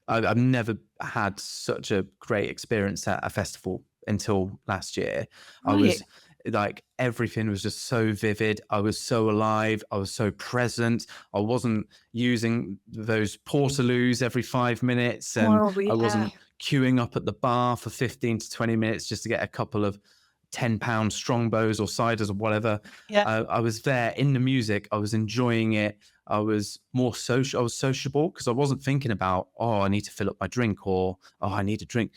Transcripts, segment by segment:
I've never had such a great experience at a festival until last year. I Right. was like, everything was just so vivid. I was so alive. I was so present. I wasn't using those portaloos every 5 minutes, and Oh, I yeah. wasn't queuing up at the bar for 15 to 20 minutes just to get a couple of 10-pound strongbows or ciders or whatever. Yeah. I was there in the music. I was enjoying it. I was more social. I was sociable because I wasn't thinking about, oh, I need to fill up my drink, or, oh, I need a drink.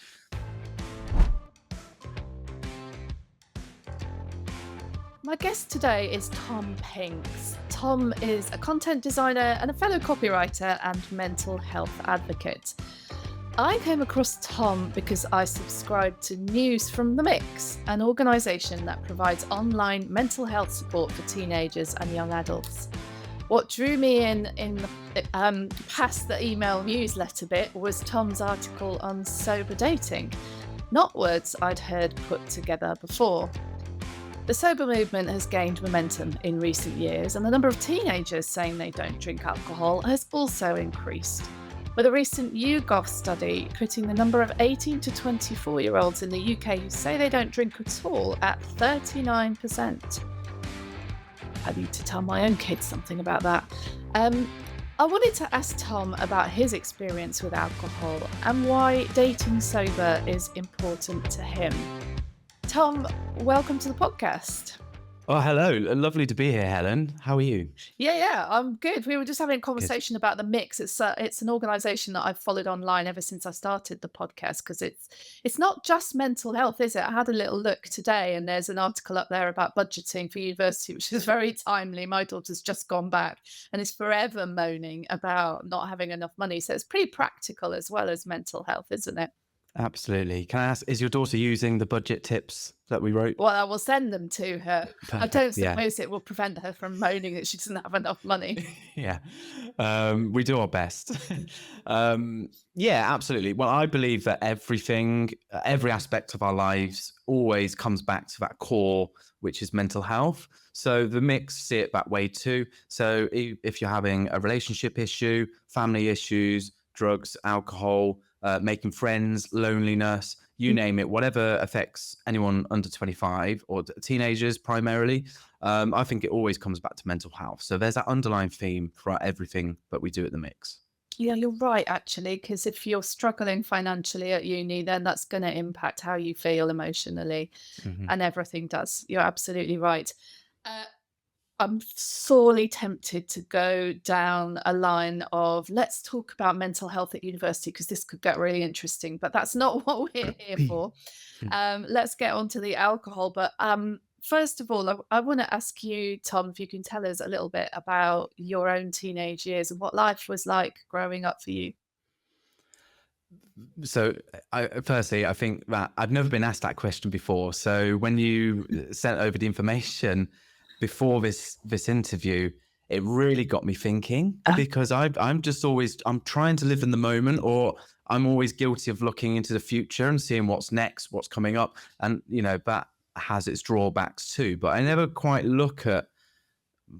My guest today is Tom Pinks. Tom is a content designer and a fellow copywriter and mental health advocate. I came across Tom because I subscribed to News from the Mix, an organisation that provides online mental health support for teenagers and young adults. What drew me in the past the email newsletter bit was Tom's article on sober dating, not words I'd heard put together before. The sober movement has gained momentum in recent years, and the number of teenagers saying they don't drink alcohol has also increased, with a recent YouGov study putting the number of 18 to 24-year-olds in the UK who say they don't drink at all at 39%. I need to tell my own kids something about that. I wanted to ask Tom about his experience with alcohol and why dating sober is important to him. Tom, welcome to the podcast. Oh, hello. Lovely to be here, Helen. How are you? Yeah, I'm good. We were just having a Good. conversation about the Mix. It's an organisation that I've followed online ever since I started the podcast because it's not just mental health, is it? I had a little look today, and there's an article up there about budgeting for university, which is very timely. My daughter's just gone back and is forever moaning about not having enough money. So it's pretty practical as well as mental health, isn't it? Absolutely. Can I ask, is your daughter using the budget tips that we wrote? Well, I will send them to her. I don't Perfect. Yeah. suppose it will prevent her from moaning that she doesn't have enough money. Yeah. We do our best. Yeah, absolutely. Well, I believe that every aspect of our lives always comes back to that core, which is mental health. So the Mix see it that way too. So if you're having a relationship issue, family issues, drugs, alcohol, making friends, loneliness, you name it, whatever affects anyone under 25 or teenagers primarily, I think it always comes back to mental health. So there's that underlying theme throughout everything that we do at the Mix. Yeah, you're right, actually, because if you're struggling financially at uni, then that's going to impact how you feel emotionally, Hmm. and everything does. You're absolutely right. Uh, I'm sorely tempted to go down a line of let's talk about mental health at university because this could get really interesting, but that's not what we're here for. Let's get on to the alcohol. But first of all, I want to ask you, Tom, if you can tell us a little bit about your own teenage years and what life was like growing up for you. So, firstly, I think that I've never been asked that question before. So, when you sent over the information before this interview, it really got me thinking Uh, because I'm trying to live in the moment, or I'm always guilty of looking into the future and seeing what's next, what's coming up, and that has its drawbacks too. But I never quite look at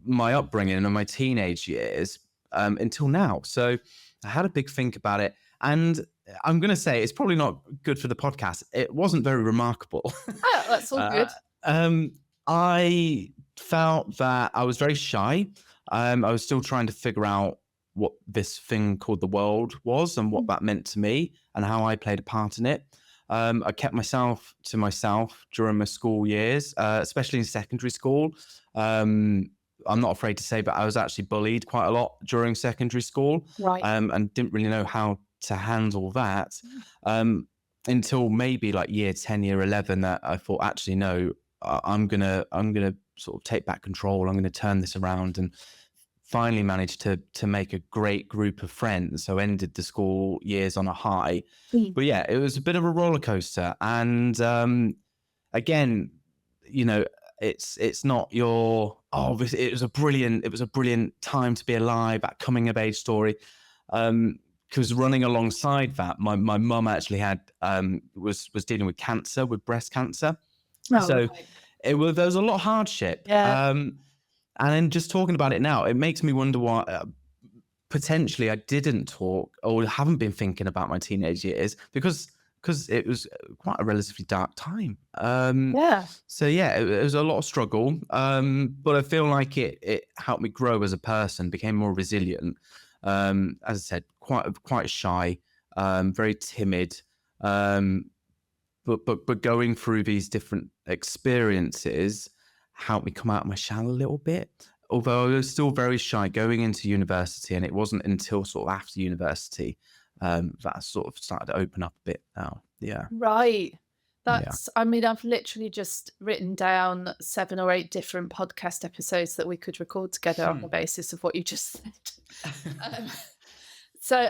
my upbringing and my teenage years until now. So I had a big think about it. And I'm going to say it's probably not good for the podcast. It wasn't very remarkable. oh, that's all uh, good. um, I felt that I was very shy. I was still trying to figure out what this thing called the world was and what that meant to me and how I played a part in it. I kept myself to myself during my school years, especially in secondary school. I'm not afraid to say, but I was actually bullied quite a lot during secondary school, Right. and didn't really know how to handle that until maybe like year 10, year 11, that I thought, actually, no, I'm gonna sort of take back control. I'm going to turn this around, and finally managed to make a great group of friends. So ended the school years on a high. Mm. But yeah, it was a bit of a roller coaster. And again, you know, it's not your it was a brilliant time to be alive, that coming of age story. Because running alongside that, my mum actually had was dealing with cancer, with breast cancer. Oh, So right. there was a lot of hardship. Yeah. And then just talking about it now, it makes me wonder potentially I didn't talk or haven't been thinking about my teenage years because it was quite a relatively dark time. Yeah. So yeah, it was a lot of struggle, but I feel like it helped me grow as a person, became more resilient. As I said, quite shy, very timid, um, but going through these different experiences helped me come out of my shell a little bit. Although I was still very shy going into university, and it wasn't until sort of after university that I sort of started to open up a bit now. Yeah, Right. yeah. I mean, I've literally just written down 7 or 8 different podcast episodes that we could record together on the Hmm. basis of what you just said.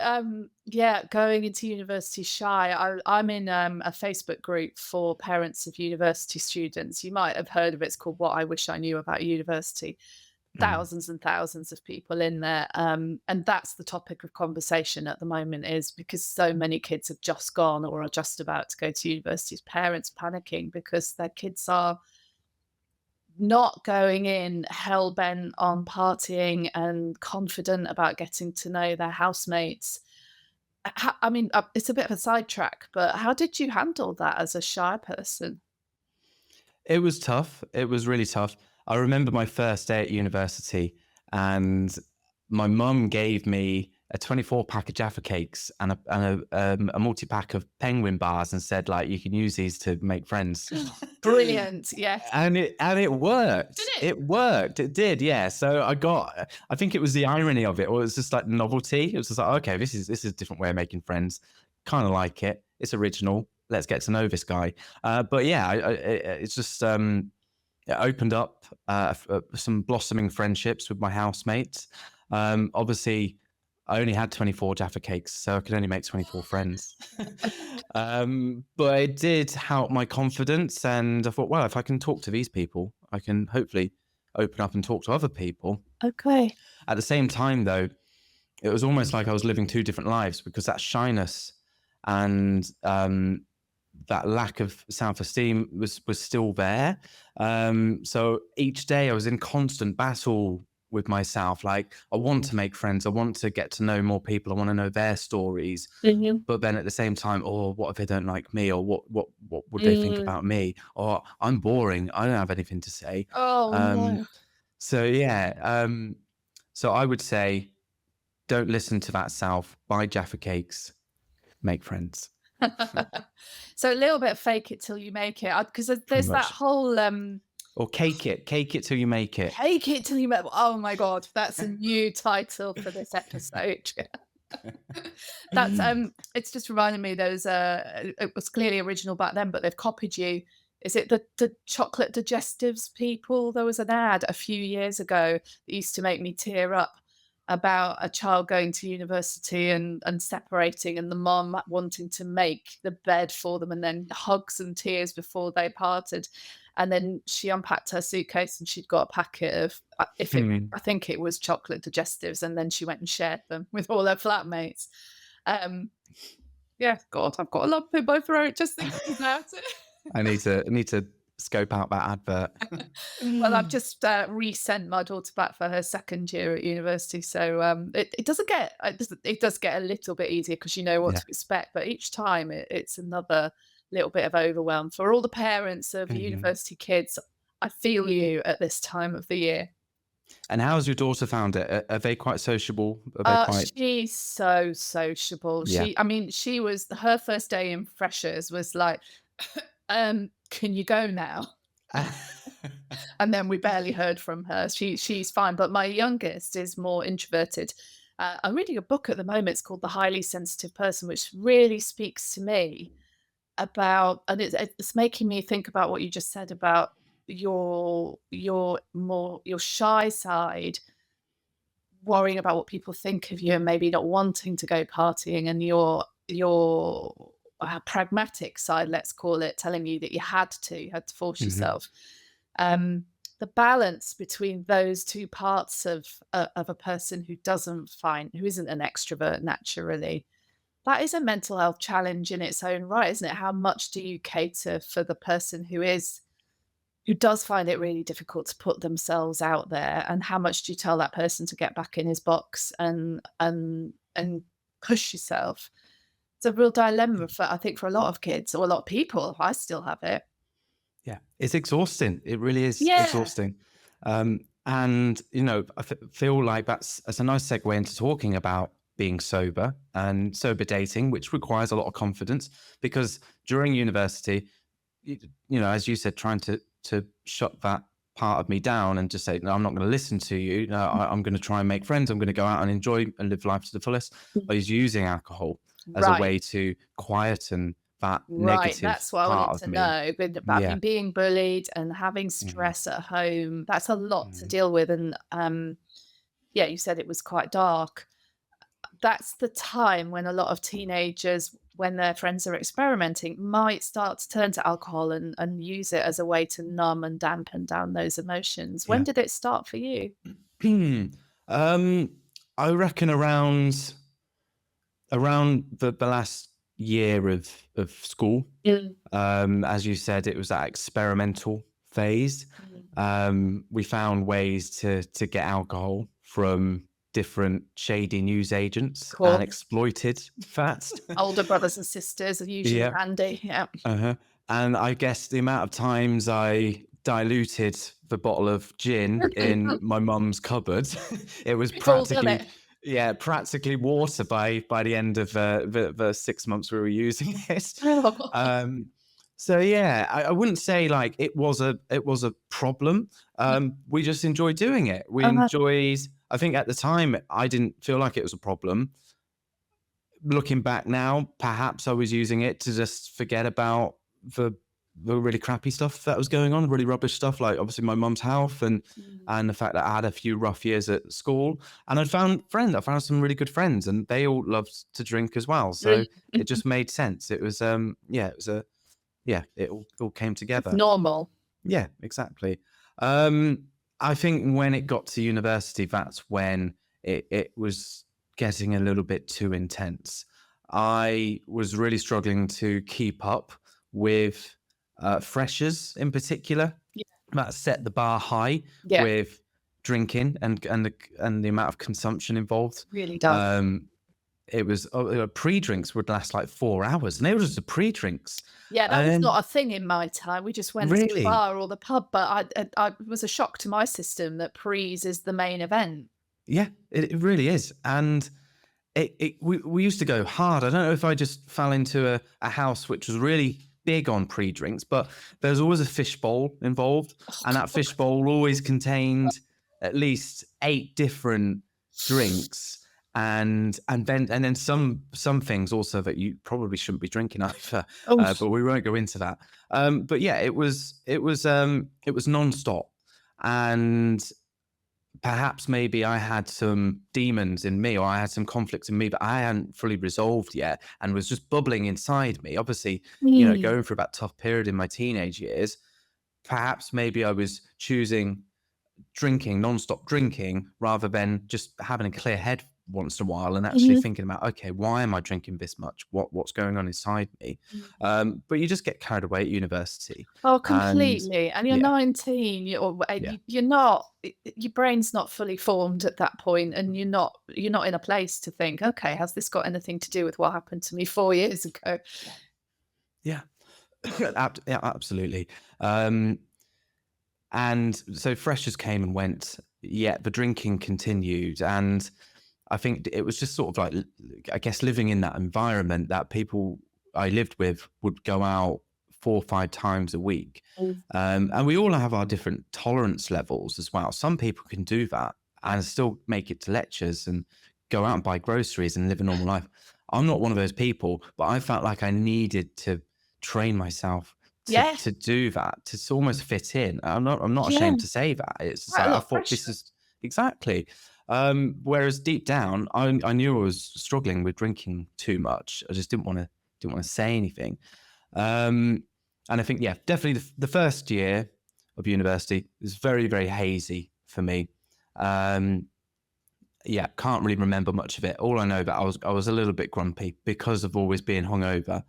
Um, yeah, going into university shy. I'm in a Facebook group for parents of university students. You might have heard of it. It's called What I Wish I Knew About University. Mm. Thousands and thousands of people in there, and that's the topic of conversation at the moment, is because so many kids have just gone or are just about to go to universities, parents panicking because their kids are not going in hell bent on partying and confident about getting to know their housemates. I mean, it's a bit of a sidetrack, but how did you handle that as a shy person? It was tough. It was really tough. I remember my first day at university, and my mum gave me a 24 pack of Jaffa cakes and a multi pack of penguin bars, and said like you can use these to make friends. Brilliant, yes. And it Did worked. it? It worked. It did. Yeah. So I think it was the irony of it, or it was just like novelty. It was just like, okay, this is a different way of making friends. Kind of like it. It's original. Let's get to know this guy. But yeah, it's just it opened up some blossoming friendships with my housemates. Obviously, I only had 24 Jaffa cakes, so I could only make 24 friends. But it did help my confidence, and I thought, well, if I can talk to these people, I can hopefully open up and talk to other people. Okay. At the same time, though, it was almost like I was living two different lives, because that shyness and that lack of self-esteem was still there. So each day I was in constant battle with myself. Like, I want to make friends, I want to get to know more people, I want to know their stories. Mhm. But then at the same time, or what if they don't like me, or what would they think Mm. about me, or I'm boring, I don't have anything to say. Oh, Um, no. so yeah, so I would say, don't listen to that self. Buy Jaffa cakes, make friends. So a little bit of fake it till you make it, because Pretty there's that much. whole, Or cake it till you make it. "Take it till you make." Oh my god, that's a new title for this episode. That's, it's just reminding me there's it was clearly original back then, but they've copied you. Is it the chocolate digestives people? There was an ad a few years ago that used to make me tear up about a child going to university and separating, and the mom wanting to make the bed for them, and then hugs and tears before they parted. And then she unpacked her suitcase and she'd got a packet of, if it, Hmm. I think it was chocolate digestives, and then she went and shared them with all her flatmates. Um, yeah, God, I've got a lump in my throat just thinking about it. I need to scope out that advert. Well, I've just resent my daughter back for her second year at university, so it doesn't get it does get a little bit easier because you know what Yeah. to expect, but each time it's another little bit of overwhelm for all the parents of Mhm. university kids. I feel you at this time of the year. And how's your daughter found it? Are they quite sociable? Are they quite? She's so sociable. Yeah. I mean, she was her first day in freshers was like, "Can you go now?" And then we barely heard from her. She's fine, but my youngest is more introverted. I'm reading a book at the moment. It's called The Highly Sensitive Person, which really speaks to me about, and it's making me think about what you just said about your shy side, worrying about what people think of you, and maybe not wanting to go partying, and your pragmatic side, let's call it, telling you that you had to force Mhm. yourself. Um, the balance between those two parts of a person who isn't an extrovert naturally, that is a mental health challenge in its own right, isn't it? How much do you cater for the person who does find it really difficult to put themselves out there, and how much do you tell that person to get back in his box and push yourself? It's a real dilemma for, I think, for a lot of kids or a lot of people. I still have it. Yeah, it's exhausting. It really is Yeah. exhausting. And feel like that's a nice segue into talking about being sober and sober dating, which requires a lot of confidence because during university, as you said, trying to shut that part of me down and just say, no, I'm not going to listen to you. No, I'm going to try and make friends. I'm going to go out and enjoy and live life to the fullest. I was using alcohol as a Right. way to quieten that Right, negative that's what I part wanted of to me. know, about Yeah. being bullied and having Mhm. stress at home. That's a lot to Mhm. deal with, and, yeah, you said it was quite dark. That's the time when a lot of teenagers, when their friends are experimenting, might start to turn to alcohol and use it as a way to numb and dampen down those emotions. When Yeah. did it start for you? um, I reckon around the last year of school. Mm, As you said, it was that experimental phase. mm. We found ways to get alcohol from different shady news agents and Cool. exploited that. Older brothers and sisters are usually Yeah. handy, yeah. Uh-huh. And I guess the amount of times I diluted the bottle of gin in my mum's cupboard, it was We've all done practically, it. yeah, practically water by the end of the 6 months we were using it. Um, so yeah, I wouldn't say like it was a problem. We just enjoyed doing it. We Uh-huh. enjoyed. I think at the time I didn't feel like it was a problem. Looking back now, perhaps I was using it to just forget about the the really crappy stuff that was going on, really rubbish stuff, like obviously my mum's health Mm. and the fact that I had a few rough years at school. And I found some really good friends, and they all loved to drink as well. So it Mm. just made sense. It was it all came It's together. normal. Yeah, exactly. Um, I think when it got to university, that's when it was getting a little bit too intense. I was really struggling to keep up with freshers in particular. Yeah. That set the bar high Yeah, with drinking and the amount of consumption involved. really does. Um, it was pre-drinks would last like 4 hours, and they were just the pre-drinks. Yeah, that was And not a thing in my time. We just went to the really, bar or the pub, but I it was a shock to my system that prees is the main event. yeah, it really is. And we used to go hard. I don't know if I just fell into a house which was really big on pre-drinks, but there's always a fishbowl involved, Oh, and that God. fishbowl always contained at least 8 different drinks, and then some things also that you probably shouldn't be drinking either. Oh, But we won't go into that. But yeah, it was nonstop, and perhaps maybe I had some demons in me or I had some conflicts in me that I hadn't fully resolved yet and was just bubbling inside me. Obviously, mm, going through that tough period in my teenage years, perhaps maybe I was choosing drinking, non-stop drinking, rather than just having a clear head once in a while and actually mhm, thinking about, okay, why am I drinking this much? What's going on inside me? mm. But you just get carried away at university, Oh, and completely, and you're yeah, 19, yeah, you're not your brain's not fully formed at that point, and you're not in a place to think, "Okay, has this got anything to do with what happened to me 4 years ago?" yeah, yeah, absolutely. Um, And so freshers came and went, yet the drinking continued. And I think it was just sort of like, I guess, living in that environment that people I lived with would go out 4 or 5 times a week. Mm. And we all have our different tolerance levels as well. Some people can do that and still make it to lectures and go out and buy groceries and live a normal life. I'm not one of those people, but I felt like I needed to train myself to Yeah, to do that, to almost fit in. I'm not yeah, ashamed to say that. It's just quite a like I lot of thought pressure. this is exactly. Whereas deep down, I knew I was struggling with drinking too much. I just didn't want to say anything. Um, and I think, yeah, definitely the first year of university was very, very hazy for me. Um, yeah, can't really remember much of it. All I know that I was a little bit grumpy because of always being hungover.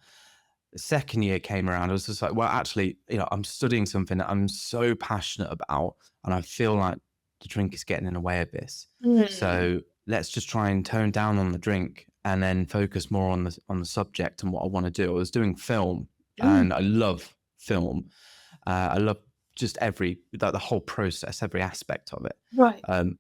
The second year came around, I was just like, well, actually, I'm studying something that I'm so passionate about, and I feel like the drink is getting in the way of this. Mm. So let's just try and tone down on the drink and then focus more on the subject and what I want to do. I was doing film, Mm. and I love film. I love just the whole process, every aspect of it. Right. And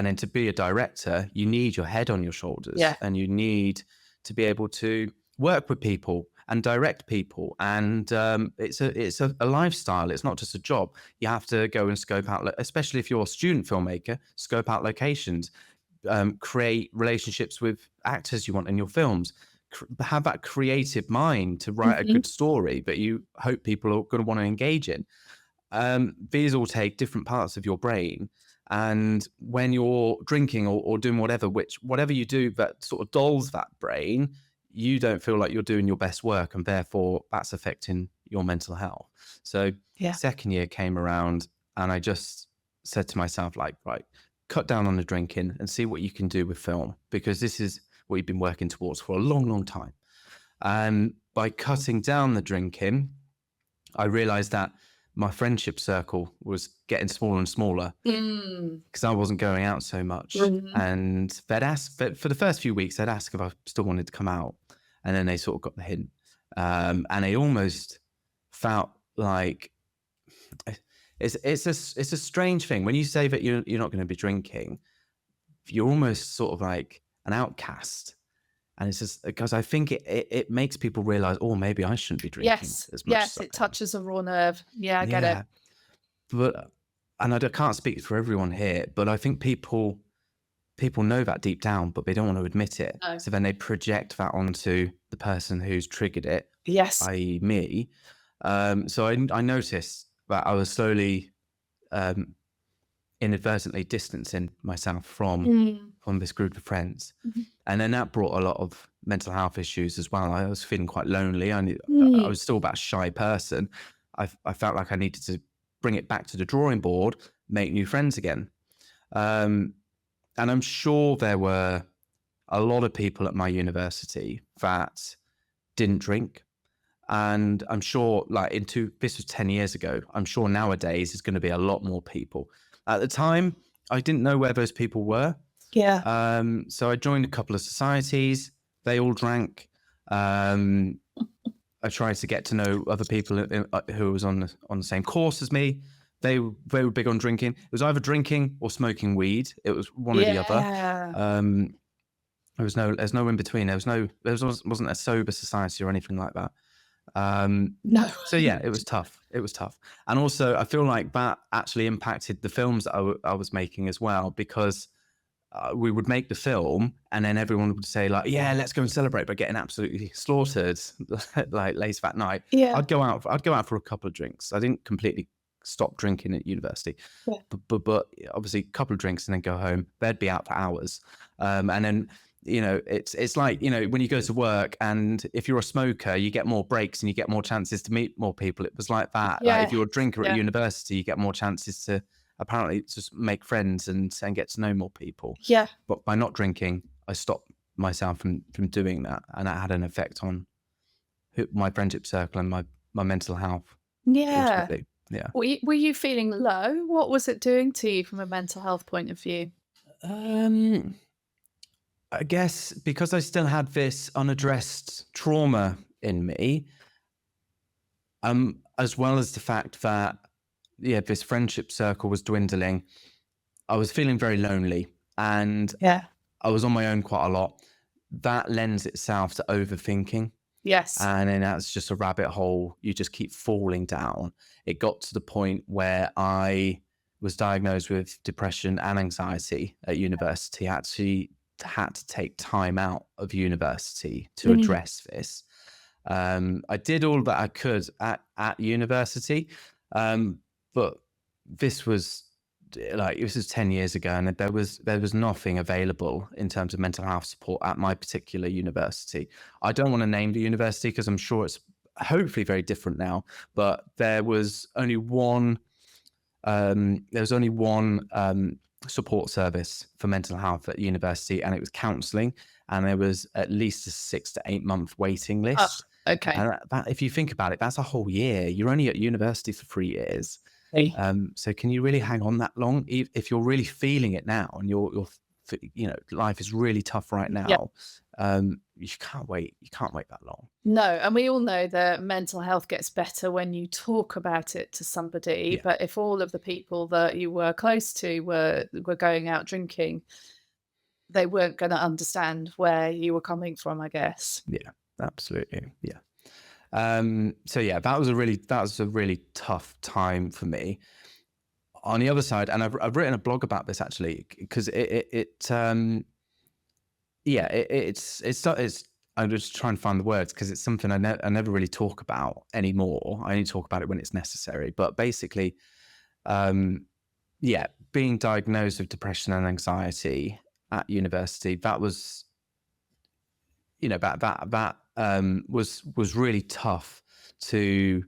then to be a director, you need your head on your Yeah. shoulders, and you need to be able to work with people and direct people. And it's a lifestyle. It's not just a job. You have to go and scope out, especially if you're a student filmmaker, scope out locations, create relationships with actors you want in your films, have that creative mind to write a Mhm. good story that you hope people are going to want to engage in. These all take different parts of your brain. And when you're drinking or doing whatever you do that sort of dulls that brain, you don't feel like you're doing your best work, and therefore that's affecting your mental health. So Yeah. second year came around, and I just said to myself, like, right, cut down on the drinking and see what you can do with film, because this is what you've been working towards for a long, long time. And by cutting down the drinking, I realized that my friendship circle was getting smaller and smaller Mm. because I wasn't going out so much. Mhm. And they'd ask, for the first few weeks, they'd ask if I still wanted to come out. And then they sort of got the hint. And they almost felt like it's a strange thing. When you say that you're not going to be drinking, you're almost sort of like an outcast. And it's just because I think it makes people realize, oh, maybe I shouldn't be drinking Yes. as much as Yes, I it am. touches a raw nerve. Yeah, I get it. Yeah. But, and can't speak for everyone here, but I think people know that deep down, but they don't want to admit it. No. So then they project that onto the person who's triggered it, Yes. i.e. me. So I noticed that I was slowly, um, inadvertently distancing myself from Mm. this group of friends. Mhm. And then that brought a lot of mental health issues as well. I was feeling quite lonely. I Mm. was still that shy person. I felt like I needed to bring it back to the drawing board, make new friends again. And I'm sure there were a lot of people at my university that didn't drink. And I'm sure, like, this was 10 years ago. I'm sure nowadays there's going to be a lot more people. At the time, I didn't know where those people were. Yeah. So I joined a couple of societies. They all drank. I tried to get to know other people who was on the same course as me. They were big on drinking. It was either drinking or smoking weed. It was one or the other. Yeah. There's no in between. There wasn't a sober society or anything like that. No. So yeah, it was tough. And also I feel like that actually impacted the films that I was making as well, because we would make the film and then everyone would say, like, yeah, let's go and celebrate by getting absolutely slaughtered like later that night. Yeah. I'd go out for a couple of drinks. I didn't completely stop drinking at university, Yeah. but obviously a couple of drinks and then go home. They'd be out for hours. And then, it's like, when you go to work, and if you're a smoker, you get more breaks and you get more chances to meet more people. It was like that. Like, if Yeah. you're a drinker at Yeah. university, you get more chances to apparently just make friends and get to know more people. Yeah. But by not drinking, I stopped myself from doing that, and that had an effect on my friendship circle and my mental health Yeah. ultimately. Yeah. Were you feeling low? What was it doing to you from a mental health point of view? I guess because I still had this unaddressed trauma in me, as well as the fact that, yeah, this friendship circle was dwindling, I was feeling very lonely, and Yeah. I was on my own quite a lot. That lends itself to overthinking. Yes. And then that's just a rabbit hole you just keep falling down. It got to the point where I was diagnosed with depression and anxiety at university. I actually had to take time out of university to Mm. address this. I did all that I could at university, but this was 10 years ago, and there was nothing available in terms of mental health support at my particular university. I don't want to name the university because I'm sure it's hopefully very different now, but there was only one support service for mental health at university, and it was counselling, and there was at least a 6 to 8 month waiting Oh, list. Okay. And that, if you think about it, that's a whole year. You're only at university for 3 years. Hey. So can you really hang on that long? If you're really feeling it now and life is really tough right Yeah. now, you can't wait. You can't wait that long. No, and we all know that mental health gets better when you talk about it to somebody. Yeah. But if all of the people that you were close to were going out drinking, they weren't going to understand where you were coming from, I guess. Yeah, absolutely. Yeah. So yeah, that was a really tough time for me. On the other side, and I've written a blog about this actually, because it's I'm just trying to find the words because it's something I never really talk about anymore. I only talk about it when it's necessary. But basically, being diagnosed with depression and anxiety at university, that was, was really tough to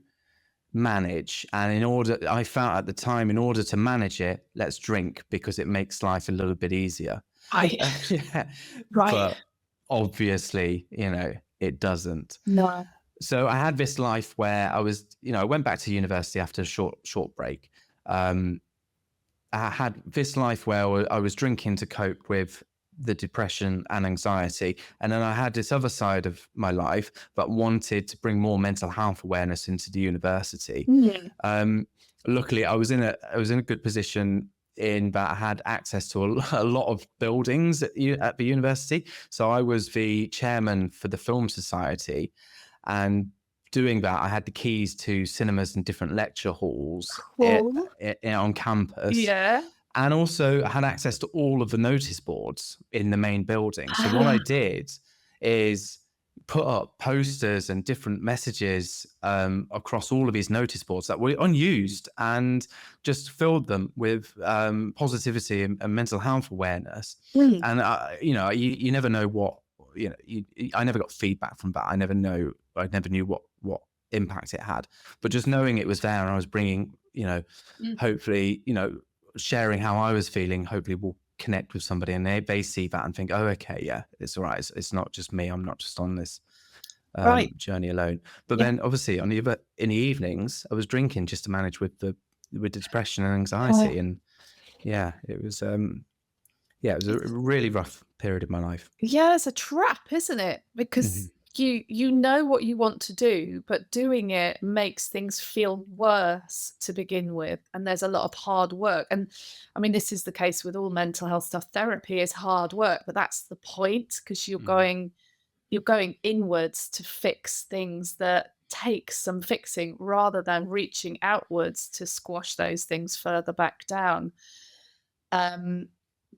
manage. And I felt at the time, in order to manage it, let's drink because it makes life a little bit easier. Right. Yeah. Right. But obviously, it doesn't. No. So I had this life where I went back to university after a short break. I had this life where I was drinking to cope with the depression and anxiety. And then I had this other side of my life that wanted to bring more mental health awareness into the university. Luckily, I was in a good position in that I had access to a lot of buildings at the university. So I was the chairman for the Film Society, and doing that, I had the keys to cinemas and different lecture halls Cool. on campus. Yeah. And also I had access to all of the notice boards in the main building. So what I did is put up posters and different messages across all of these notice boards that were unused, and just filled them with positivity and mental health awareness. And you never know what I never got feedback from that. I never knew what impact it had, but just knowing it was there and I was bringing, hopefully, sharing how I was feeling, hopefully will connect with somebody, and they see that and think, oh, okay, yeah, it's all right. It's not just me. I'm not just on this Right. journey alone. But Yeah. then obviously in the evenings, I was drinking just to manage with the depression and anxiety. And it was a really rough period of my life. Yeah, it's a trap, isn't it? Because you know what you want to do, but doing it makes things feel worse to begin with. And there's a lot of hard work. And I mean, this is the case with all mental health stuff. Therapy is hard work, but that's the point, because you're going inwards to fix things that take some fixing, rather than reaching outwards to squash those things further back down.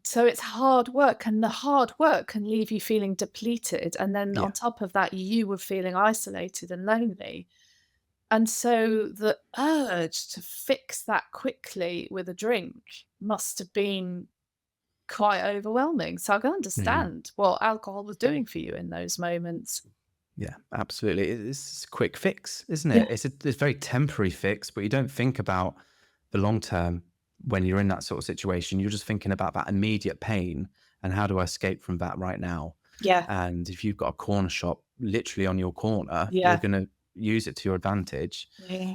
So it's hard work, and the hard work can leave you feeling depleted. And then Yeah. on top of that, you were feeling isolated and lonely. And so the urge to fix that quickly with a drink must have been quite overwhelming. So I can understand what alcohol was doing for you in those moments. Yeah, absolutely. It's a quick fix, isn't Yeah. it? It's a very temporary fix, but you don't think about the long term when you're in that sort of situation. You're just thinking about that immediate pain and how do I escape from that right now? Yeah. And if you've got a corner shop literally on your corner, you're Yeah. going to use it to your advantage. Yeah.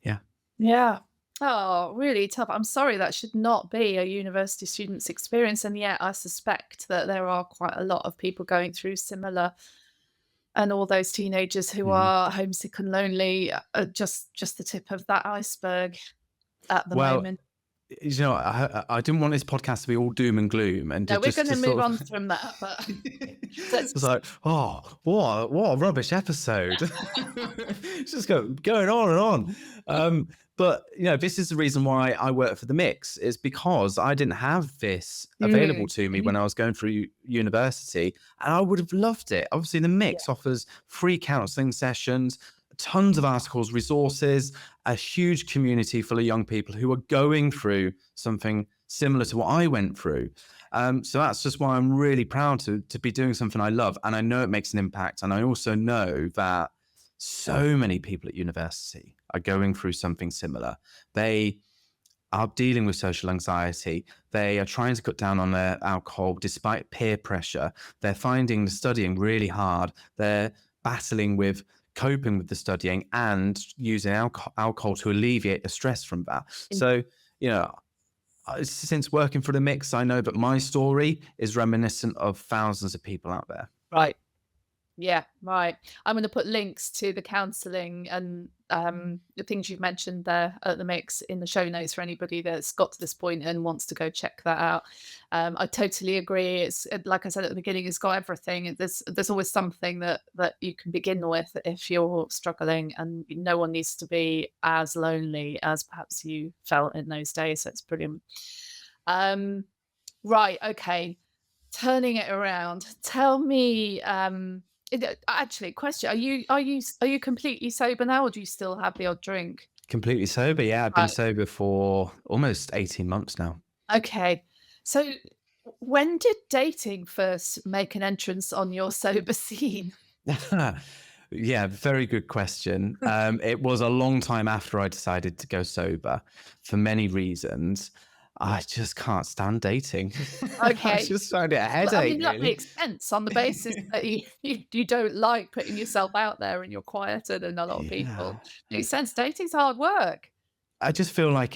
Yeah. Yeah. Oh, really tough. I'm sorry that should not be a university student's experience. And yet I suspect that there are quite a lot of people going through similar, and all those teenagers who Mhm. are homesick and lonely are just the tip of that iceberg at the Well, moment. I didn't want this podcast to be all doom and gloom and No, we're just going to to move sort on of from that, but let's it's like, oh, what a rubbish episode. It's just going on and on. But this is the reason why I work for The Mix, is because I didn't have this available to me when I was going through university, and I would have loved it. Obviously, The Mix offers free counseling sessions, tons of articles, resources, a huge community full of young people who are going through something similar to what I went through. So that's just why I'm really proud to be doing something I love, and I know it makes an impact. And I also know that so many people at university are going through something similar. They are dealing with social anxiety. They are trying to cut down on their alcohol despite peer pressure. They're finding the studying really hard. They're battling with coping with the studying and using alcohol to alleviate the stress from that. In- So, you know, since working for the mix, I know that my story is reminiscent of thousands of people out there. Right. Yeah, right. I'm going to put links to the counselling and the things you've mentioned there at the mix in the show notes for anybody that's got to this point and wants to go check that out. I totally agree. It's like I said at the beginning, it's got everything. There's always something that you can begin with if you're struggling, and no one needs to be as lonely as perhaps you felt in those days. So it's brilliant. Um, right. Okay. Turning it around, tell me, actually, question, are you completely sober now, or do you still have the odd drink? Completely sober. Yeah, I've been Right, sober for almost 18 months now. okay. So, when did dating first make an entrance on your sober scene? Yeah, very good question. It was a long time after I decided to go sober for many reasons. I just can't stand dating. I Okay. just find it a Well, I headache, mean, that really. makes sense on the basis that you don't like putting yourself out there and you're quieter than a lot of Yeah. people. Makes sense. Dating's hard work. I just feel like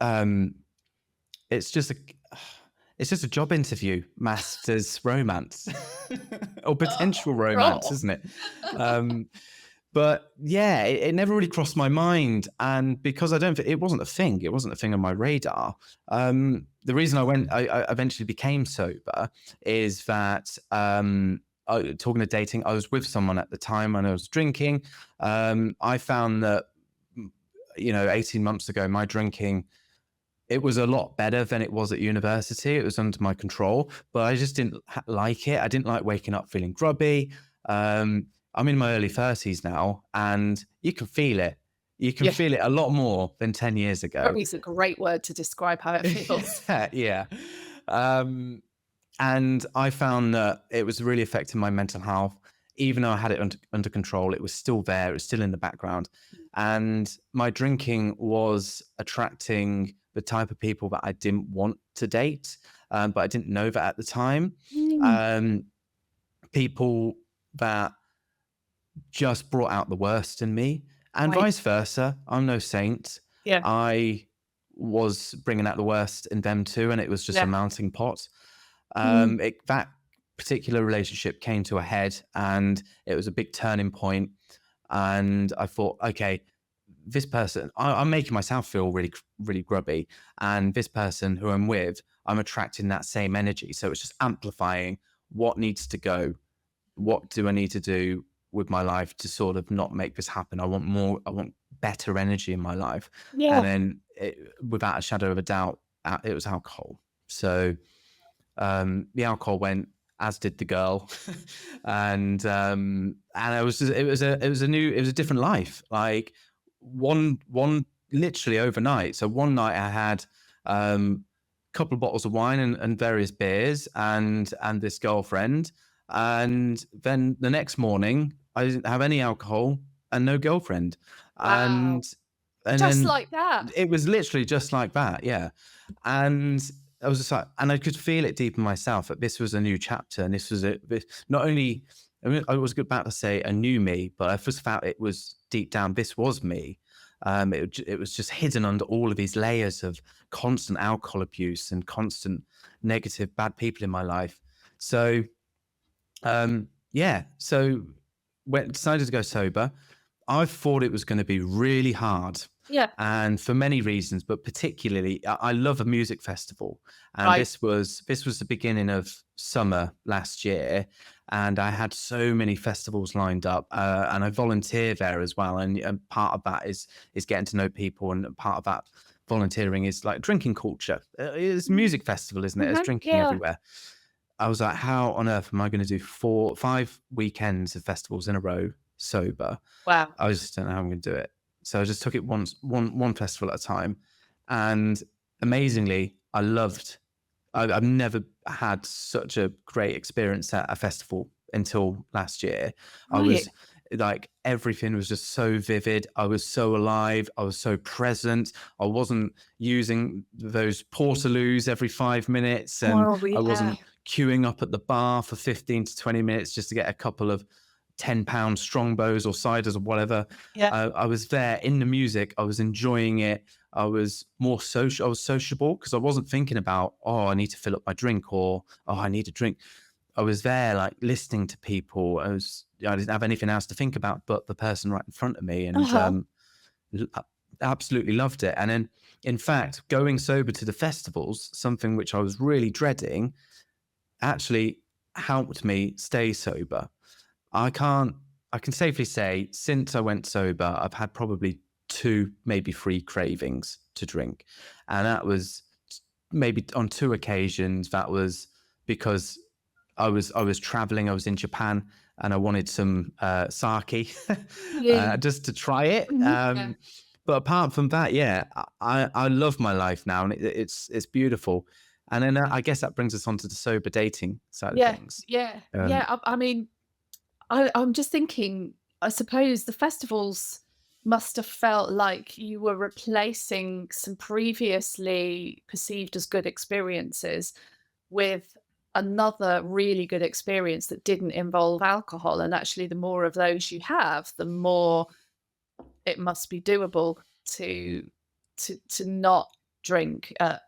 um it's just a it's just a job interview masked as romance or potential romance, Oh, isn't it? Um But yeah, it never really crossed my mind, and because I don't, it wasn't a thing. It wasn't a thing on my radar. The reason I eventually became sober is that talking to dating, I was with someone at the time and I was drinking. I found that 18 months ago, my drinking, it was a lot better than it was at university. It was under my control, but I just didn't like it. I didn't like waking up feeling grubby. I'm in my early 30s now, and you can feel it. You can yeah. feel it a lot more than 10 years ago. Grubby's a great word to describe how it feels. Yeah. Um, and I found that it was really affecting my mental health. Even though I had it under control, it was still there. It was still in the background. And my drinking was attracting the type of people that I didn't want to date, but I didn't know that at the time. Mm. Um, People that just brought out the worst in me, and Right. vice versa. I'm no saint. Yeah. I was bringing out the worst in them too, and it was just a Yeah. mounting pot. Mm. That particular relationship came to a head, and it was a big turning point. And I thought, okay, this person, I'm making myself feel really, really grubby, and this person who I'm with, I'm attracting that same energy. So it's just amplifying what needs to go. What do I need to do with my life to sort of not make this happen? I want more. I want better energy in my life. And Yeah. then, without a shadow of a doubt, it was alcohol. So the alcohol went, as did the girl, and it was a different life. Like one literally overnight. So one night I had a couple of bottles of wine and various beers and this girlfriend, and then the next morning I didn't have any alcohol and no girlfriend, Wow. and and Just then like that. it was literally just like that, yeah. And I was just like, and I could feel it deep in myself that this was a new chapter, and not only. I mean, I was about to say a new me, but I just felt it was deep down. This was me. It was just hidden under all of these layers of constant alcohol abuse and constant negative, bad people in my life. So, yeah. So, when decided to go sober, I thought it was going to be really hard, Yeah. and for many reasons, but particularly, I love a music festival, and Right. this was the beginning of summer last year, and I had so many festivals lined up, and I volunteer there as well, and part of that is getting to know people, and part of that volunteering is like drinking culture. It's a music festival, isn't it? There's Mhm. drinking Yeah. everywhere. I was like, how on earth am I going to do 5 weekends of festivals in a row sober? Wow. I just don't know how I'm going to do it. So I just took it one festival at a time, and amazingly, I loved. I've never had such a great experience at a festival until last year. I Right. was like, everything was just so vivid. I was so alive. I was so present. I wasn't using those portaloos every 5 minutes, and Oh, I yeah. wasn't queuing up at the bar for 15 to 20 minutes just to get a couple of £10 strongbows or ciders or whatever. Yeah. I was there in the music. I was enjoying it. I was more social. I was sociable because I wasn't thinking about, oh, I need to fill up my drink, or, oh, I need a drink. I was there like listening to people. I didn't have anything else to think about but the person right in front of me. And Uh-huh. absolutely loved it. And then, in fact, going sober to the festivals, something which I was really dreading, actually helped me stay sober. I can safely say, since I went sober, I've had probably 2, maybe 3 cravings to drink. And that was maybe on 2 occasions. That was because I was traveling. I was in Japan and I wanted some sake Yeah. just to try it. Yeah. But apart from that, yeah, I love my life now, and it's beautiful. And then I guess that brings us on to the sober dating side of Yeah. things. Yeah. Um, Yeah. I mean, I'm just thinking, I suppose the festivals must have felt like you were replacing some previously perceived as good experiences with another really good experience that didn't involve alcohol. And actually, the more of those you have, the more it must be doable to to not drink at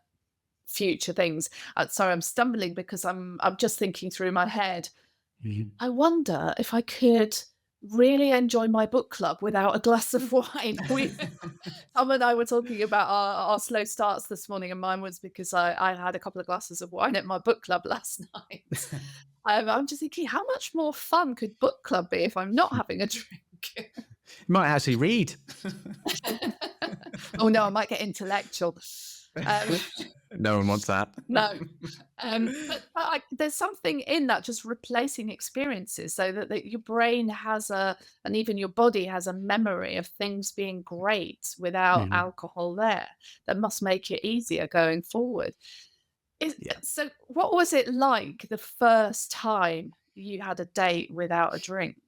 future things. Sorry, I'm stumbling because I'm just thinking through my head. Mhm. I wonder if I could really enjoy my book club without a glass of wine. Tom and I were talking about our slow starts this morning, and mine was because I had a couple of glasses of wine at my book club last night. I'm just thinking, how much more fun could book club be if I'm not having a drink? You might actually read. Oh no, I might get intellectual. Um, No one wants that. no, there's something in that, just replacing experiences so that your brain has and even your body has a memory of things being great without Mhm. alcohol there. That must make it easier going forward. Yeah. So what was it like the first time you had a date without a drink?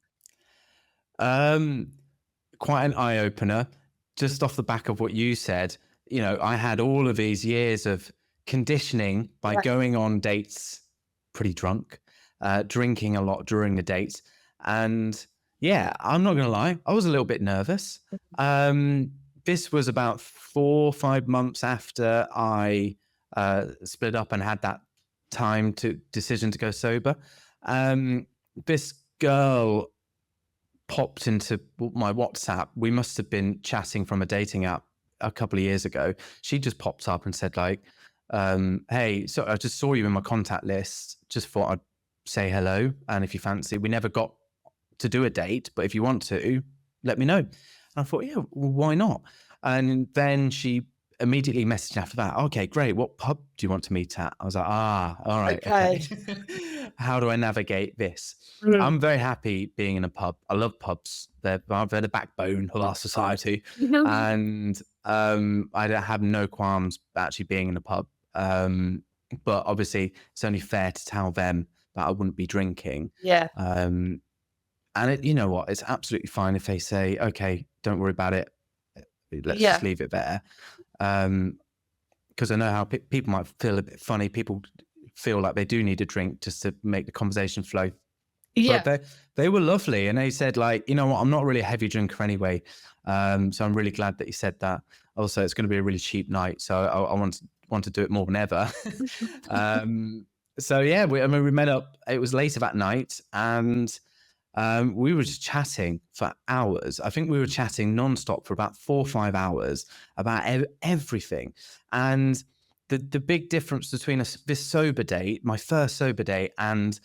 Um, Quite an eye opener. Just off the back of what you said, I had all of these years of conditioning by Yeah. going on dates pretty drunk, drinking a lot during the dates. And yeah, I'm not going to lie, I was a little bit nervous. Um, this was about 4 or 5 months after I split up and had that decision to go sober. This girl popped into my WhatsApp. We must have been chatting from a dating app a couple of years ago. She just popped up and said like, hey, so I just saw you in my contact list. Just thought I'd say hello. And if you fancy, we never got to do a date, but if you want to, let me know. And I thought, yeah, well, why not? And then she immediately messaged after that. Okay, great. What pub do you want to meet at? I was like, all right, okay. How do I navigate this? Mm. I'm very happy being in a pub. I love pubs. They're the backbone of our society. Mhm. And I don't have no qualms actually being in a pub. But obviously, it's only fair to tell them that I wouldn't be drinking. Yeah. And you know what? It's absolutely fine if they say, okay, don't worry about it. Let's just Yeah. leave it there. Because I know how people might feel a bit funny. People feel like they do need a drink just to make the conversation flow. Yeah. But they were lovely, and they said like, you know what, I'm not really a heavy drinker anyway, so I'm really glad that you said that. Also, it's going to be a really cheap night, so I want to do it more than ever. So yeah, we met up. It was later that night, and we were just chatting for hours. I think we were chatting nonstop for about 4 or 5 hours about everything. And the big difference between this sober date, my first sober date, and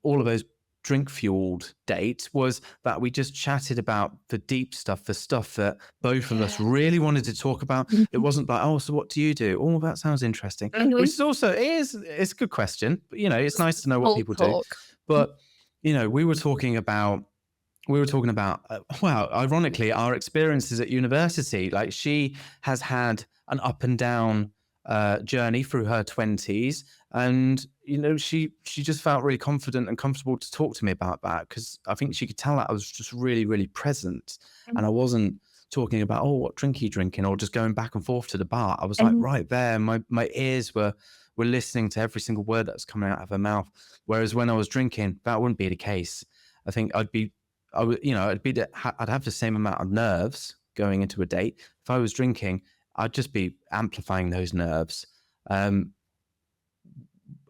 all of those drink fueled dates was that we just chatted about the deep stuff, the stuff that both of us Yeah. really wanted to talk about. It Mhm. wasn't like, oh, so what do you do? Oh, that sounds interesting. Which Mhm. is also, it's a good question, but it's nice to know what Small people do. talk. But we were talking about well, ironically, our experiences at university. Like, she has had an up and down journey through her 20s, and she just felt really confident and comfortable to talk to me about that, because I think she could tell that I was just really, really present, and I wasn't talking about, oh, what drink are you drinking, or just going back and forth to the bar. I was like Mhm. right there. My ears were listening to every single word that was coming out of her mouth. Whereas when I was drinking, that wouldn't be the case. I think I would, I'd have the same amount of nerves going into a date. If I was drinking, I'd just be amplifying those nerves. On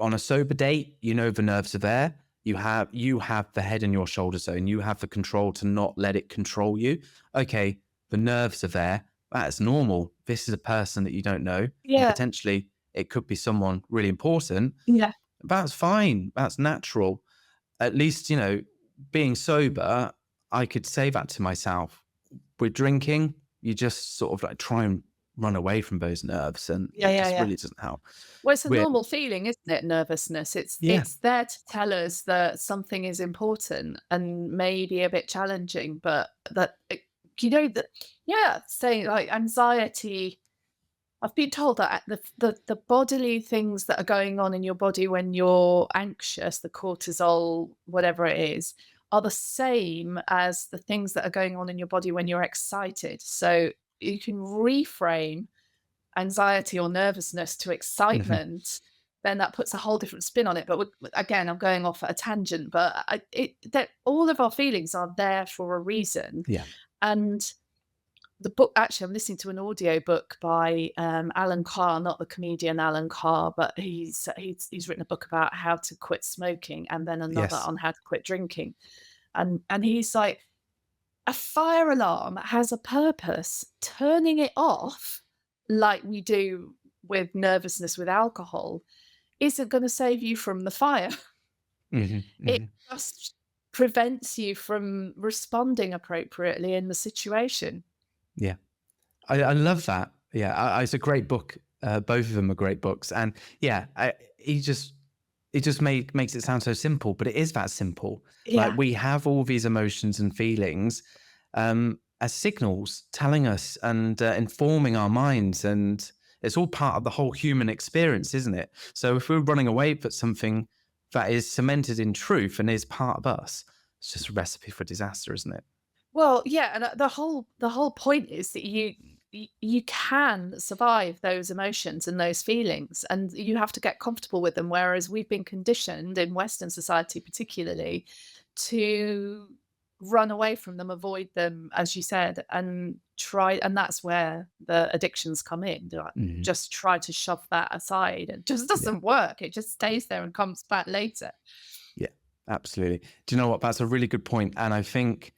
a sober date, the nerves are there. You have the head in your shoulder zone. You have the control to not let it control you. Okay, the nerves are there. That's normal. This is a person that you don't know, and Yeah. potentially it could be someone really important. Yeah. That's fine. That's natural. At least, being sober, I could say that to myself. With drinking, you just sort of like try and run away from those nerves, and Yeah, it yeah, just yeah. really doesn't help. Well, it's a We're normal feeling, isn't it? Nervousness. Yeah. It's there to tell us that something is important and maybe a bit challenging, but that yeah, saying like anxiety. I've been told that the bodily things that are going on in your body when you're anxious, the cortisol, whatever it is, are the same as the things that are going on in your body when you're excited. So you can reframe anxiety or nervousness to Mhm. excitement, then that puts a whole different spin on it. But again, I'm going off at a tangent, but that all of our feelings are there for a reason. Yeah. And the book, actually, I'm listening to an audio book by Alan Carr, not the comedian Alan Carr, but he's written a book about how to quit smoking, and then another Yes. on how to quit drinking. And he's like, a fire alarm has a purpose. Turning it off, like we do with nervousness with alcohol, isn't going to save you from the fire. Mhm, It mhm. just prevents you from responding appropriately in the situation. Yeah. I love that. Yeah, it's a great book. Both of them are great books, and yeah, he just it just makes it sound so simple, but it is that simple. Like, Yeah. we have all these emotions and feelings as signals telling us and informing our minds, and it's all part of the whole human experience, isn't it? So if we're running away from something that is cemented in truth and is part of us, it's just a recipe for disaster, isn't it? Well, yeah, and the whole point is that you can survive those emotions and those feelings, and you have to get comfortable with them. Whereas we've been conditioned in Western society, particularly, to run away from them, avoid them, as you said, and that's where the addictions come in. Like, Mhm. just try to shove that aside, and it just Yeah. doesn't work. It just stays there and comes back later. Yeah, absolutely. Do you know what? That's a really good point. And I think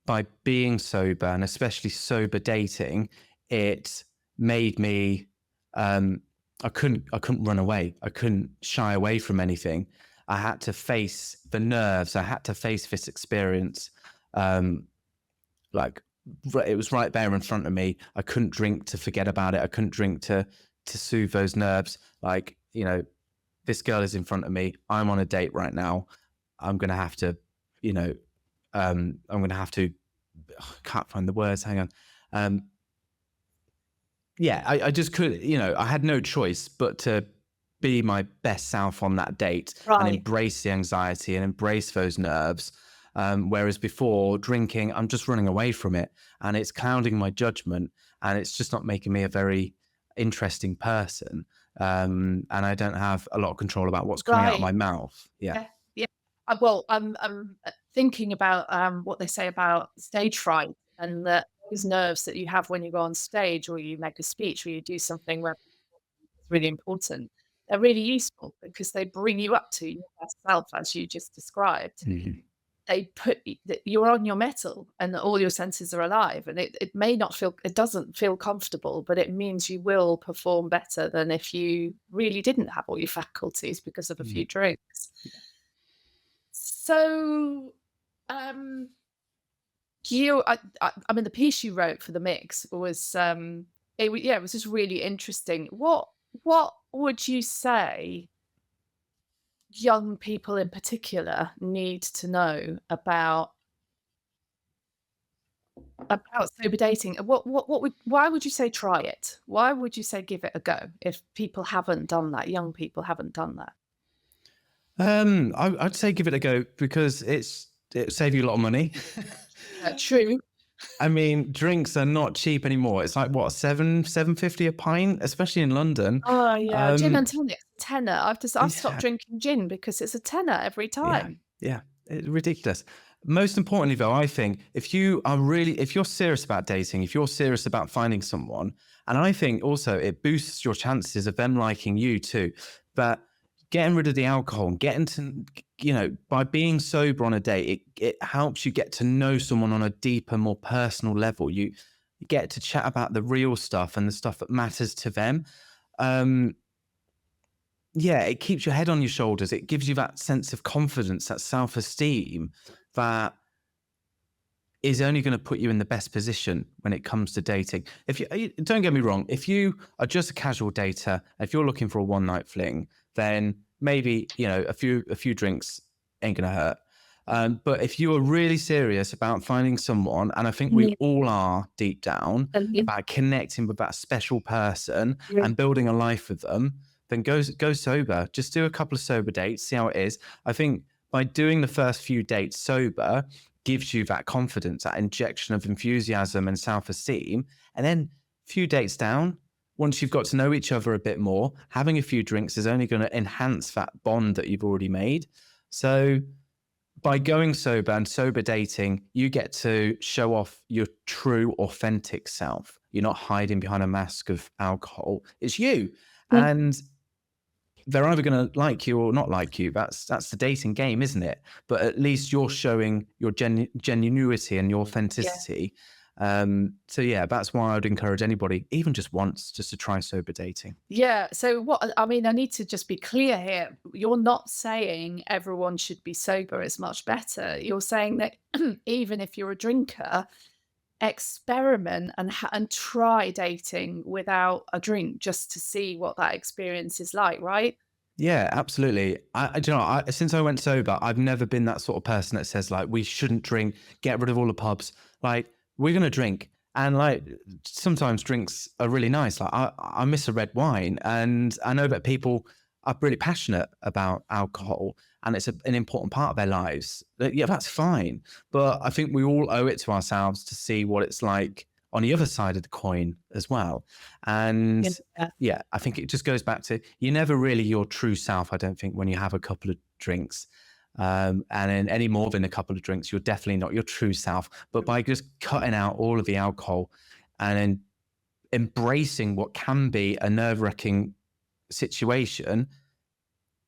by being sober, and especially sober dating, it made me I couldn't run away. I couldn't shy away from anything. I had to face the nerves. I had to face this experience. Um, like it was right there in front of me. I couldn't drink to forget about it. I couldn't drink to soothe those nerves. Like, this girl is in front of me. I'm on a date right now. I'm gonna have to, you know, I'm gonna have to. I can't find the words. Hang on. Um, yeah, I just could. I had no choice but to be my best self on that date and Right. embrace the anxiety and embrace those nerves. Whereas before drinking, I'm just running away from it, and it's clouding my judgment, and it's just not making me a very interesting person. And I don't have a lot of control about what's coming out of Right. my mouth. Yeah. Yeah, yeah. Well, I'm thinking about what they say about stage fright and those nerves that you have when you go on stage or you make a speech or you do something where it's really important. They're really useful because they bring you up to your best self, as you just described. Mhm. They put that you're on your mettle and that all your senses are alive, and it doesn't feel comfortable, but it means you will perform better than if you really didn't have all your faculties because of a Mm. few drinks. So, um, I mean, the piece you wrote for the mix was, yeah, it was just really interesting. What would you say young people in particular need to know about sober dating? Why would you say try it? Why would you say give it a go if people haven't done that? Young people haven't done that. I'd say give it a go because it save you a lot of money. True. I mean, drinks are not cheap anymore. It's like what, 750 a pint, especially in London. Oh yeah, gin Um, and tonic's a tenner. I've stopped yeah, drinking gin because it's a tenner every yeah, time. yeah. It's ridiculous. most importantly, though, I think if you're serious about dating, if you're serious about finding someone, and I think also it boosts your chances of them liking you too, but getting rid of the alcohol and getting to, by being sober on a date, it helps you get to know someone on a deeper, more personal level. You get to chat about the real stuff and the stuff that matters to them. Um, yeah, it keeps your head on your shoulders. It gives you that sense of confidence, that self-esteem that is only going to put you in the best position when it comes to dating. If you don't get me wrong, if you are just a casual dater, if you're looking for a one night fling, then maybe a few drinks ain't going to hurt. But if you are really serious about finding someone, and I think we Yeah. all are deep down And about connecting with that special person yeah. and building a life with them, then go sober. Just do a couple of sober dates, see how it is. I think by doing the first few dates sober gives you that confidence, that injection of enthusiasm and self-esteem. And then a few dates down, once you've got to know each other a bit more, having a few drinks is only going to enhance that bond that you've already made. So by going sober and sober dating, you get to show off your true, authentic self. You're not hiding behind a mask of alcohol. It's you. Yeah. And they're either going to like you or not like you. That's the dating game, isn't it? But at least you're showing your genuinity and your authenticity. So yeah, that's why I'd encourage anybody, even just once, just to try sober dating. Yeah. So what I mean, I need to just be clear here. You're not saying everyone should be sober is much better. You're saying that even if you're a drinker, experiment and try dating without a drink just to see what that experience is like, right? Yeah, absolutely. Since I went sober, I've never been that sort of person that says like we shouldn't drink, get rid of all the pubs. Like we're gonna drink, and like sometimes drinks are really nice. Like I miss a red wine, and I know that people are really passionate about alcohol, and it's an important part of their lives. Yeah, that's fine, but I think we all owe it to ourselves to see what it's like on the other side of the coin as well. And Yeah. yeah, I think it just goes back to you're never really your true self, I don't think, when you have a couple of drinks. And then any more than a couple of drinks, you're definitely not your true self. But by just cutting out all of the alcohol and then embracing what can be a nerve-wracking situation,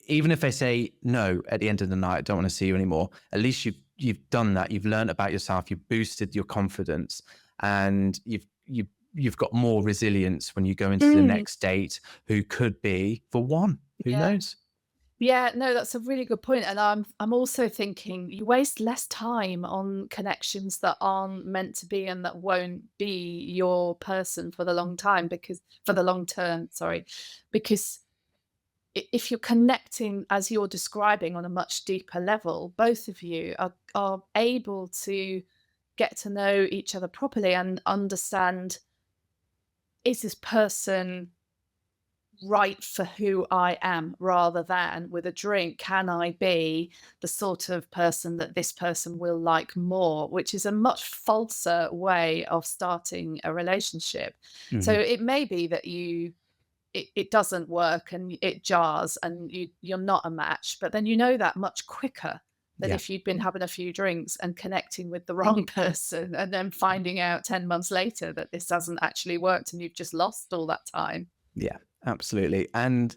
even if they say no at the end of the night, I don't want to see you anymore, at least you've done that. You've learned about yourself. You've boosted your confidence, and you've got more resilience when you go into the Mm, next date, who could be the one. Who yeah. knows? Yeah, no, that's a really good point, and I'm also thinking you waste less time on connections that aren't meant to be and that won't be your person for the long time because for the long term, sorry. Because if you're connecting as you're describing on a much deeper level, both of you are able to get to know each other properly and understand, is this person right for who I am, rather than with a drink, can I be the sort of person that this person will like more, which is a much falser way of starting a relationship. So Mhm. it may be that it doesn't work and it jars and you're not a match, but then you know that much quicker than Yeah. if you'd been having a few drinks and connecting with the wrong person and then finding out 10 months later that this hasn't actually worked and you've just lost all that time. Yeah, absolutely. And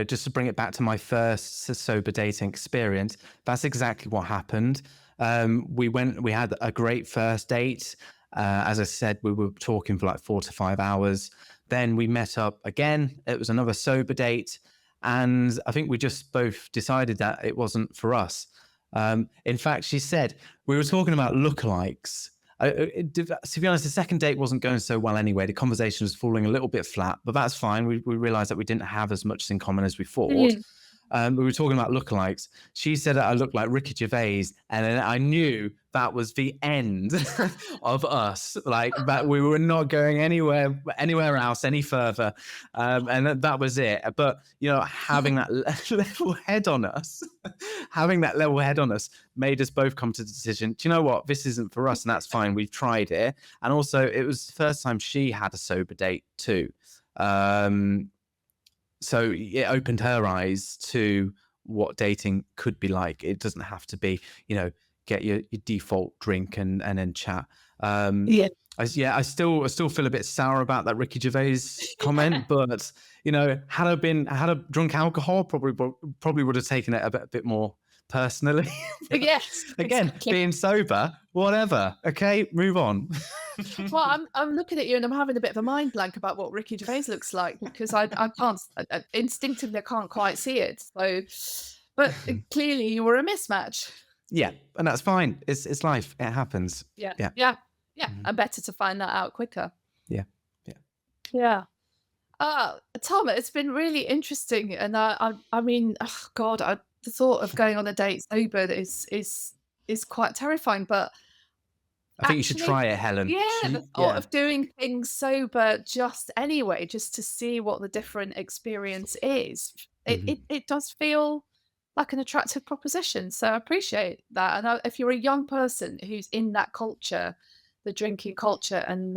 just to bring it back to my first sober dating experience, that's exactly what happened. We had a great first date. As I said, we were talking for like 4 to 5 hours. Then we met up again. It was another sober date. And I think we just both decided that it wasn't for us. In fact, she said, we were talking about lookalikes. To be honest, the second date wasn't going so well anyway. The conversation was falling a little bit flat, but that's fine. We realized that we didn't have as much in common as we thought. Mm. We were talking about lookalikes. She said that I looked like Ricky Gervais, and then I knew that was the end of us. Like that, we were not going anywhere else any further, and that was it. But having that level head on us, made us both come to the decision. Do you know what? This isn't for us, and that's fine. We've tried it, and also it was the first time she had a sober date too. So it opened her eyes to what dating could be like. It doesn't have to be, get your default drink and then chat. Yeah. I still feel a bit sour about that Ricky Gervais comment, but had I drunk alcohol, probably would have taken it a bit more personally. Yes, Again, exactly. being sober, whatever. Okay, move on. Well, I'm looking at you and I'm having a bit of a mind blank about what Ricky Gervais looks like because I can't instinctively I can't quite see it. So, but clearly you were a mismatch. Yeah, and that's fine. It's life. It happens. Yeah, Yeah. yeah, yeah. Mhm. And better to find that out quicker. Yeah. Yeah. Yeah. Tom, it's been really interesting, and I mean, oh God, the thought of going on a date sober is quite terrifying. But I think you should actually, try it, Helen. yeah, the thought Yeah. of doing things sober just anyway, just to see what the different experience is, Mhm. it does feel like an attractive proposition. So I appreciate that. And if you're a young person who's in that culture, the drinking culture, and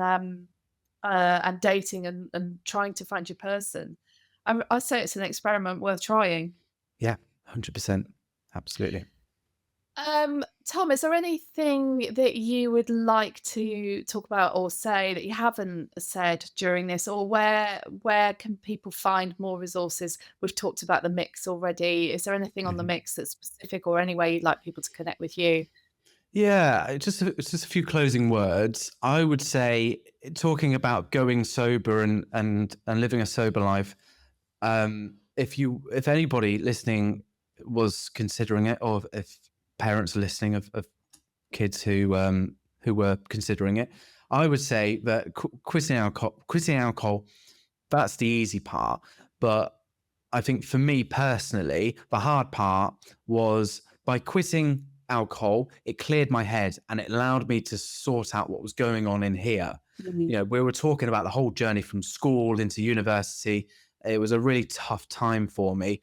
dating and trying to find your person, I say it's an experiment worth trying. Yeah, 100%. Absolutely. Tom, is there anything that you would like to talk about or say that you haven't said during this, or where can people find more resources? We've talked about the mix already. Is there anything on the Mhm. mix that's specific, or any way you'd like people to connect with you? Yeah, just a few closing words. I would say talking about going sober and living a sober life. If anybody listening was considering it, or if parents are listening of kids who were considering it, I would say that quitting alcohol, that's the easy part. But I think for me personally, the hard part was by quitting alcohol, it cleared my head and it allowed me to sort out what was going on in here. Mhm. We were talking about the whole journey from school into university. It was a really tough time for me.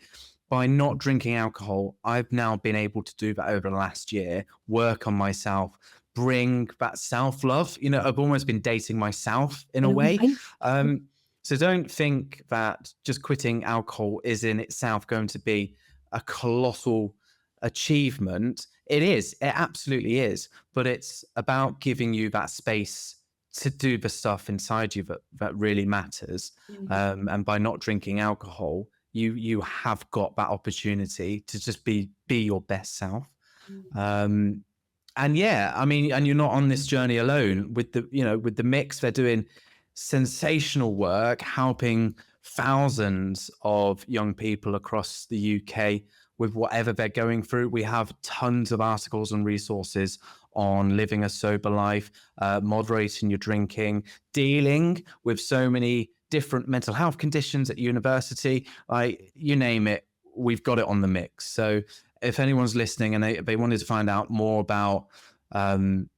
By not drinking alcohol, I've now been able to do that over the last year, work on myself, bring that self love. I've almost been dating myself in a way. Mhm. Um, so don't think that just quitting alcohol is in itself going to be a colossal achievement. It is, it absolutely is, but it's about giving you that space to do the stuff inside you that really matters. Mhm. And by not drinking alcohol, you have got that opportunity to just be your best self. Mhm. Um, and yeah, I mean, and you're not on this journey alone. With the mix, they're doing sensational work, helping thousands of young people across the UK with whatever they're going through. We have tons of articles and resources on living a sober life, moderating your drinking, dealing with so many different mental health conditions at university. Like, you name it, we've got it on the mix. So if anyone's listening and they wanted to find out more um,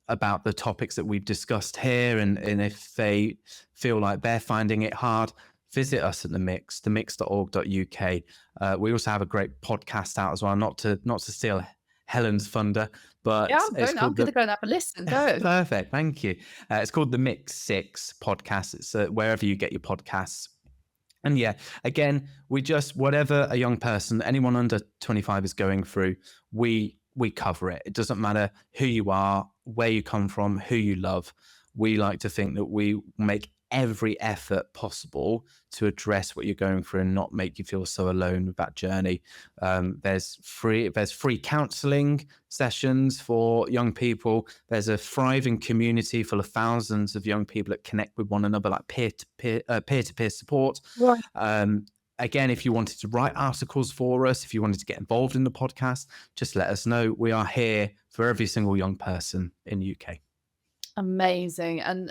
about the topics that we've discussed here, and if they feel like they're finding it hard, visit us at the Mix, themix.org.uk. We also have a great podcast out as well, not to steal Helen's thunder, Yeah, but I'm it's going. I'm called going the to go and have a listen. Go. Perfect, thank you. It's called the Mix 6 podcast. It's wherever you get your podcasts. And yeah, again, we just, whatever a young person, anyone under 25 is going through, we cover it. It doesn't matter who you are, where you come from, who you love. We like to think that we make every effort possible to address what you're going through and not make you feel so alone with that journey. There's free counseling sessions for young people. There's a thriving community full of thousands of young people that connect with one another, like peer-to-peer support. Right. Again, if you wanted to write articles for us, if you wanted to get involved in the podcast, just let us know. We are here for every single young person in the UK. Amazing, and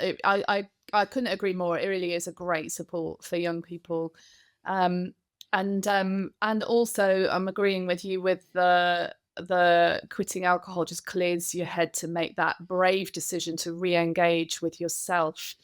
I couldn't agree more. It really is a great support for young people, um, and also I'm agreeing with you with the quitting alcohol just clears your head to make that brave decision to re-engage with yourself.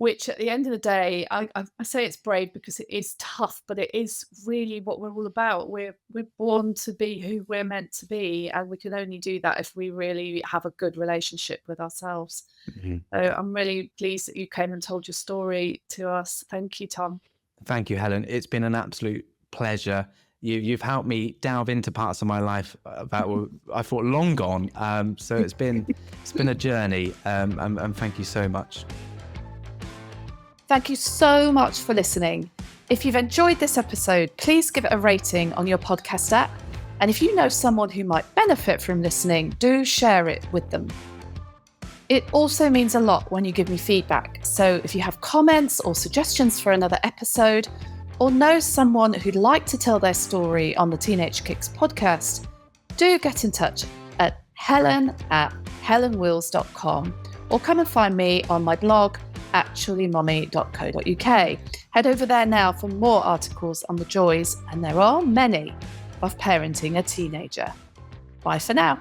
Which at the end of the day, I say it's brave because it is tough, but it is really what we're all about. We're born to be who we're meant to be, and we can only do that if we really have a good relationship with ourselves. Mhm. So I'm really pleased that you came and told your story to us. Thank you, Tom. Thank you, Helen. It's been an absolute pleasure. You've helped me delve into parts of my life that were, I thought, long gone. So it's been a journey, and thank you so much. Thank you so much for listening. If you've enjoyed this episode, please give it a rating on your podcast app. And if you know someone who might benefit from listening, do share it with them. It also means a lot when you give me feedback. So if you have comments or suggestions for another episode, or know someone who'd like to tell their story on the Teenage Kicks podcast, do get in touch at helen@helenwills.com, or come and find me on my blog, actuallymommy.co.uk. Head over there now for more articles on the joys, and there are many, of parenting a teenager. Bye for now.